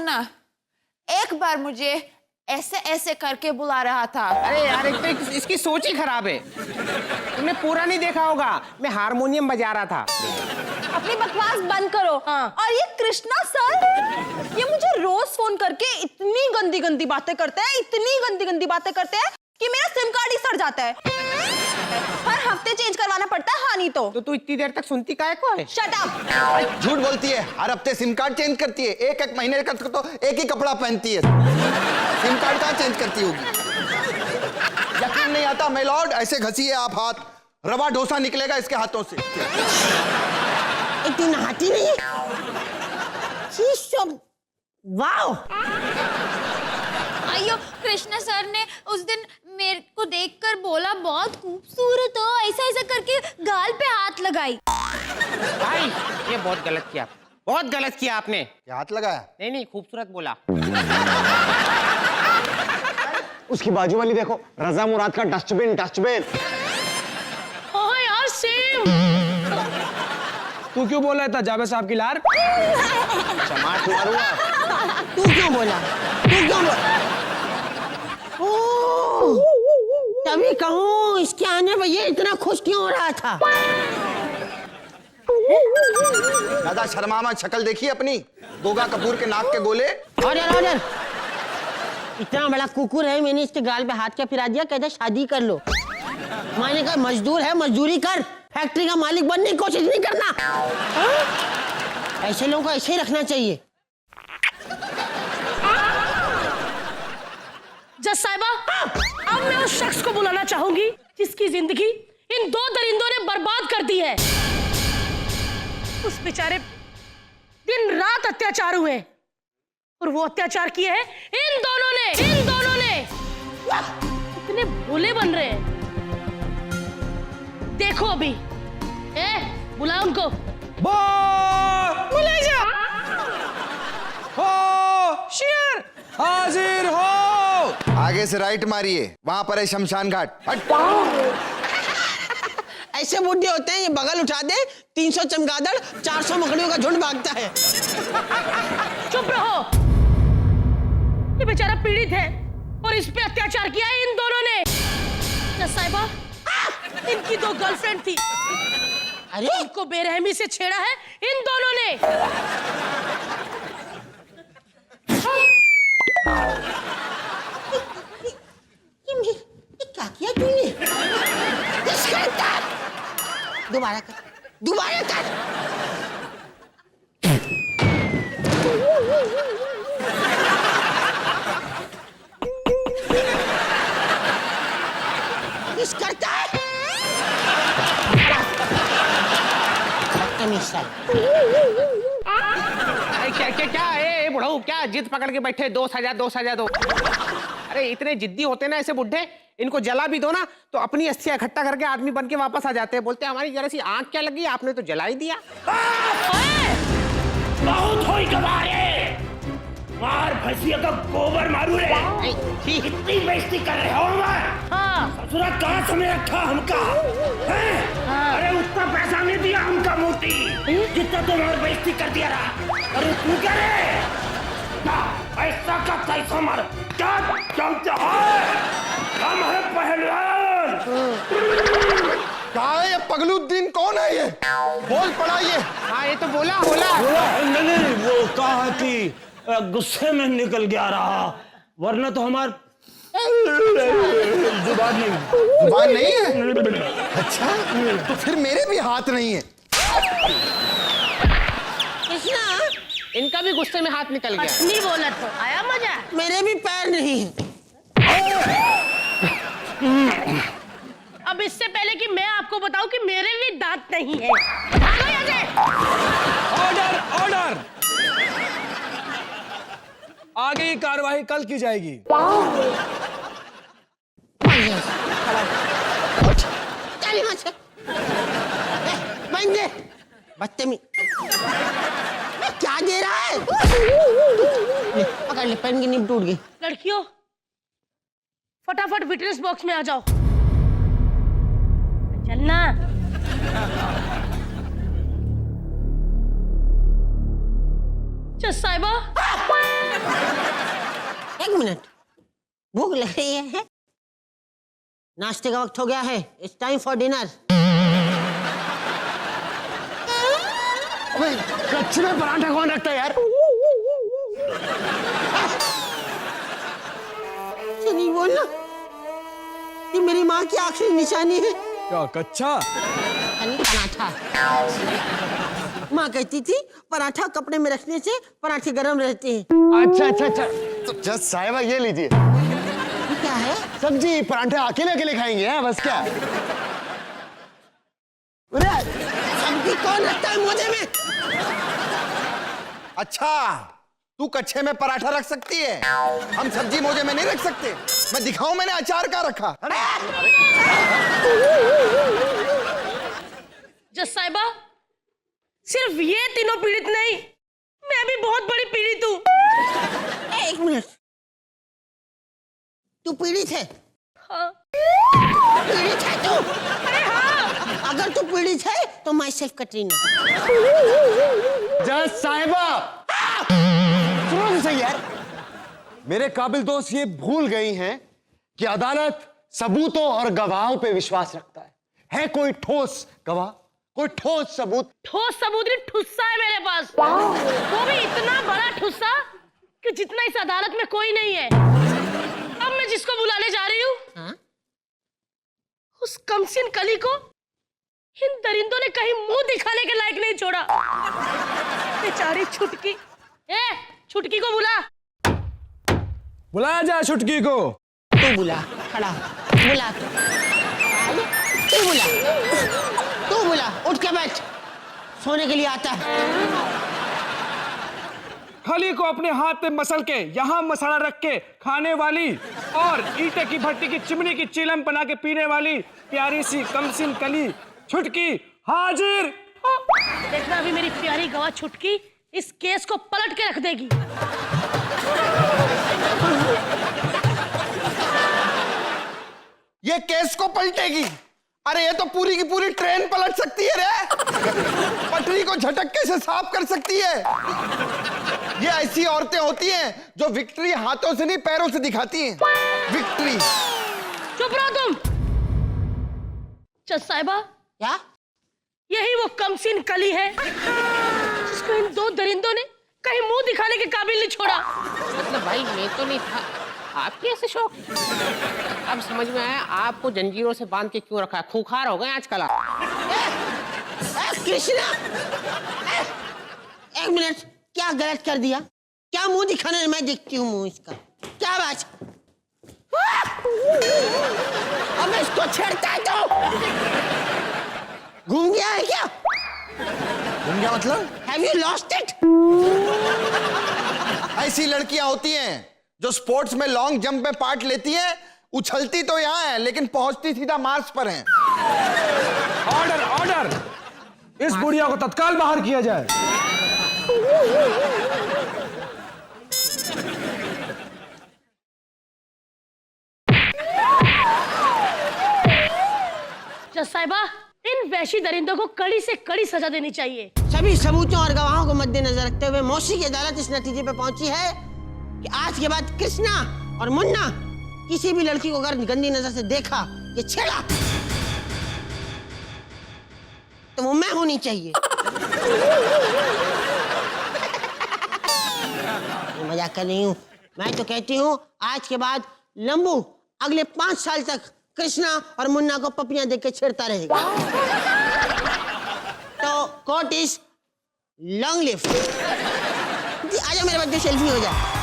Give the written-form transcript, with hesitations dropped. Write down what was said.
ना, एक बार मुझे ऐसे ऐसे करके बुला रहा था। अरे यार, एक तो इसकी सोच ही खराब है। तुमने पूरा नहीं देखा होगा, मैं हारमोनियम बजा रहा था। अपनी बकवास बंद करो। हाँ। और ये कृष्णा सर, ये मुझे रोज फोन करके इतनी गंदी गंदी बातें करते हैं, इतनी गंदी गंदी बातें करते हैं कि मेरा सिम कार्ड ही सड़ जाता है। हर हफ्ते चेंज करवाना पड़ता है। हाँ नहीं तो तू इतनी देर तक सुनती काहे को है? Shut up. झूठ बोलती है, हर हफ्ते सिम कार्ड चेंज करती है। एक एक महीने का तो एक ही कपड़ा पहनती है, सिम कार्ड कहाँ चेंज करती होगी? यकीन नहीं आता माय लॉर्ड, ऐसे घसीए आप हाथ, रवा डोसा निकलेगा इसके हाथों से। इतनी नहाती नहीं है। वाओ, अयो, कृष्णा सर ने उस दिन मेरे को देखकर बोला बहुत खूबसूरत हो, ऐसा ऐसा करके गाल पे हाथ लगाई। भाई ये बहुत गलत किया, बहुत गलत किया आपने। क्या हाथ लगाया? नहीं, खूबसूरत बोला। उसकी बाजू वाली देखो, रजा मुराद का डस्टबिन। हाँ यार, सेम। तू क्यों बोल रहा था जावेद साहब की लार? चमाट मारूंगा। तू क्यों बोला? तभी कहूँ इसके आने पर ये इतना खुश क्यों हो रहा था? दादा शर्मा मत, शक्ल देखिए अपनी, गोगा कपूर के नाक के गोले। ऑर्डर। इतना बड़ा कुकुर है, मैंने इसके गाल पे हाथ क्या फिरा दिया, कहता शादी कर लो। मैंने कहा मजदूर है, मजदूरी कर, फैक्ट्री का मालिक बनने की कोशिश नहीं करना। ऐसे लोगों को ऐसे ही रखना चाहिए। जज साहिबा, अब मैं उस शख्स को बुलाना चाहूंगी जिसकी जिंदगी इन दो दरिंदों ने बर्बाद कर दी है। उस बेचारे दिन रात अत्याचार हुए और वो अत्याचार किए हैं इन दोनों ने। इतने भोले बन रहे हैं। देखो अभी, बुला उनको। बुला जा। हो शेर, हाजिर हो। आगे से राइट मारिए, वहां पर है शमशान घाट। हट। ऐसे बुढ़े होते हैं, ये बगल उठा दे, 300 चमगादड़, 400 मकड़ियों का झुंड भागता है। चुप रहो। ये बेचारा पीड़ित है और इस पे अत्याचार किया है इन दोनों ने। जज साहिबा, इनकी 2 गर्लफ्रेंड थी, अरे इनको बेरहमी से छेड़ा है इन दोनों ने। ये क्या किया तूने? दोबारा कर। किस करता है? बदतमीज सा। क्या बुढ़ऊ, क्या जिद पकड़ के बैठे? 2 सजा दो। अरे इतने जिद्दी होते ना ऐसे बुढ़े, इनको जला भी दो ना तो अपनी अस्थियां इकट्ठा करके आदमी बन के वापस आ जाते हैं। बोलते हैं हमारी जरा सी आंख क्या लगी, आपने तो जला ही दिया। बहुत होई गवारे, मार भैंसिया का गोबर मारू रे। इतनी बेइज्जती कर रहे हो मैं? ससुरा कहाँ समय रखा हमका है? अरे उतना पैसा नहीं दिया हमका मोती, जितना तुम्हारी बेइज्जती कर दिया रहा। अरे तू क्या रे? ऐसा का तैसा मार, क्या चलते हैं? हम है पहलवान। कहाँ है ये पगलुद्दीन? कौन है ये? बोल पड़ा ये। हाँ ये तो बोला। नहीं, वो कहा कि गुस्से में निकल गया रहा, वरना तो हमार जुबान नहीं है। अच्छा, तो फिर मेरे भी हाथ नहीं है। इनका भी गुस्से में हाथ निकल गया। नहीं बोला तो आया मजा। मेरे भी पैर नहीं है। अब इससे पहले कि मैं आपको बताऊं कि मेरे भी दांत नहीं है, भागो यहाँ से। ऑर्डर। आगे की कार्यवाही कल की जाएगी। चल यहाँ से। बंदे, बदतमीज। क्या दे रहा है? पकड़ ले, पेन की निब टूट गई। लड़कियों, फटाफट विटनेस बॉक्स में आ जाओ। चलना। जज साहिबा, एक मिनट, भूख लग रही है? नाश्ते का वक्त हो गया है, इट्स टाइम फॉर डिनर। अबे कच्चे में पराठा कौन रखता है यार? नहीं बोलना, ये मेरी माँ की आखिरी निशानी है। क्या कच्चा? यानी पराठा। माँ कहती थी पराठा कपड़े में रखने से पराठे गर्म रहते हैं। अच्छा अच्छा अच्छा, तो जस्ट साहिबा ये लीजिए। ये क्या है? सब्जी, पराठे अकेले अकेले खाएंगे हैं बस क्या? अरे सब्जी कौन रखता है मोजे में? अच्छा, तू कच्छे में पराठा रख सकती है, हम सब्जी मोजे में नहीं रख सकते। मैं दिखाऊं मैंने अचार का रखा। जज साहिबा, सिर्फ ये तीनों पीड़ित नहीं, मैं भी बहुत बड़ी पीड़ित हूँ। एक मिनट, तू पीड़ित है? हाँ। पीड़ित है तू? अरे हाँ। अगर तू पीड़ित है तो माई सेल्फ कटरीना। जज साहिबा, सुनो तो सही यार। मेरे काबिल दोस्त ये भूल गई हैं कि अदालत सबूतों और गवाहों पे विश्वास रखता है कोई ठोस गवाह, कोई ठोस सबूत? ठोस सबूत नहीं, ठुस्सा है मेरे पास, वो भी इतना बड़ा ठुस्सा कि जितना इस अदालत में कोई नहीं है। अब मैं जिसको बुलाने जा रही हूँ, हाँ? उस कमसिन कली को इन दरिंदों ने कहीं मुंह दिखाने के लायक नहीं छोड़ा। बेचारी छुटकी। छुटकी को बुला। बुलाया जाए छुटकी को। तू बुला, खड़ा बुला, तू बुला, तू बुला, उठ के बैठ, सोने के लिए आता है। खली को अपने हाथ में मसल के यहाँ मसाला रख के खाने वाली और ईटे की भट्टी की चिमनी की चिलम बना के पीने वाली प्यारी सी कमसिन कली छुटकी हाजिर। देखना अभी मेरी प्यारी गवाह छुटकी इस केस को पलट के रख देगी। ये केस को पलटेगी? अरे ये तो पूरी की पूरी ट्रेन पलट सकती है रे। पटरी को झटके से साफ कर सकती है। ये ऐसी औरतें होती हैं जो विक्ट्री हाथों से नहीं पैरों से दिखाती हैं। विक्ट्री। चुप रहो तुम। जज साहिबा, क्या? यही वो कमसिन कली है जिसको इन दो दरिंदों ने कहीं मुंह दिखाने के काबिल नहीं छोड़ा। मतलब भाई मैं तो नहीं था, आपके ऐसे शौक? अब समझ में आया आपको जंजीरों से बांध के क्यों रखा है। खूंखार हो गए आजकल आप। कृष्णा, एक मिनट, क्या गलत कर दिया? क्या मुंह दिखाने में मैं देखती हूँ मुंह इसका? क्या बात? अब इसको छेड़ता है तो घूम गया है क्या? घूम गया मतलब? Have you lost it? ऐसी लड़कियां होती हैं जो स्पोर्ट्स में लॉन्ग जंप में पार्ट लेती हैं, उछलती तो यहां है लेकिन पहुंचती सीधा मार्स पर हैं। ऑर्डर ऑर्डर, इस बुढ़िया को तत्काल बाहर किया जाए। जज साहिबा, इन वैशी दरिंदों को कड़ी से कड़ी सजा देनी चाहिए। सभी सबूतों और गवाहों को मद्देनजर रखते हुए मौसी की अदालत इस नतीजे पे पहुंची है कि आज के बाद कृष्णा और मुन्ना किसी भी लड़की को अगर गंदी नजर से देखा या छेड़ा तो वो मैं होनी चाहिए। मजाक कर रही हूँ, मैं तो कहती हूँ आज के बाद लंबू अगले 5 साल तक कृष्णा और मुन्ना को पपियां देख के छेड़ता रहेगा। तो कोर्ट इज लॉन्ग लिव। आजा मेरे बच्चे, सेल्फी हो जाए।